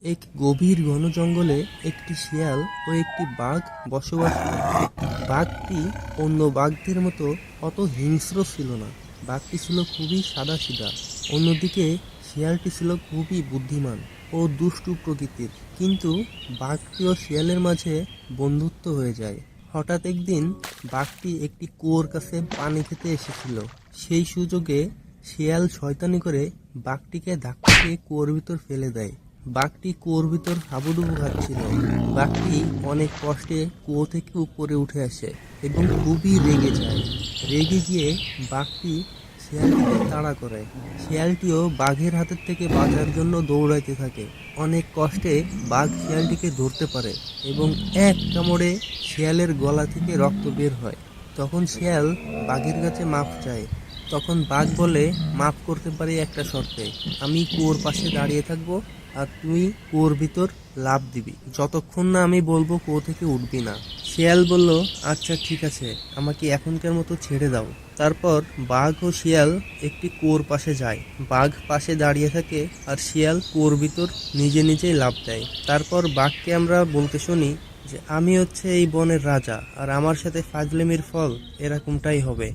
এক গভীর ঘন জঙ্গলে একটি শিয়াল ও একটি বাঘ বসবাস করে। বাঘটি অন্য বাঘদের মতো অত হিংস্র ছিল না। বাঘটি ছিল খুবই সাদাসিধা। অন্যদিকে শিয়ালটি ছিল খুবই বুদ্ধিমান ও দুষ্টু প্রকৃতির। কিন্তু বাঘটি ও শিয়ালের মাঝে বন্ধুত্ব হয়ে যায়। হঠাৎ একদিন বাঘটি একটি কুয়োর কাছে পানি খেতে এসেছিল। সেই সুযোগে শিয়াল শয়তানি করে বাঘটিকে ধাক্কা দিয়ে কুয়োর ভিতর ফেলে দেয়। বাঘটি কুয়োর ভিতর হাবুডুবু খাচ্ছিল। বাঘটি অনেক কষ্টে কুয়ো থেকে উপরে উঠে আসে এবং খুবই রেগে যায়। রেগে গিয়ে বাঘটি শিয়ালটিকে তাড়া করে। শিয়ালটিও বাঘের হাতের থেকে বাঁচার জন্য দৌড়াইতে থাকে। অনেক কষ্টে বাঘ শিয়ালটিকে ধরতে পারে এবং এক কামড়ে শিয়ালের গলা থেকে রক্ত বের হয়। তখন শিয়াল বাঘের কাছে মাপ চায়। তখন বাঘ বলে, মাফ করতে পারি একটা শর্তে। আমি কুয়োর পাশে দাঁড়িয়ে থাকবো আর তুই কুয়োর ভিতর লাফ দিবি, যতক্ষণ না আমি বলবো কুয়ো থেকে উঠবি না। শিয়াল বলল, আচ্ছা ঠিক আছে, আমাকে এখনকার মতো ছেড়ে দাও। তারপর বাঘ ও শিয়াল একটি কুয়োর পাশে যায়। বাঘ পাশে দাঁড়িয়ে থাকে আর শিয়াল কুয়োর ভিতর নিজে নিজেই লাফ দেয়। তারপর বাঘকে আমরা বলতে শুনি যে আমি হচ্ছে এই বনের রাজা, আর আমার সাথে ফাজলামির ফল এরকমটাই হবে।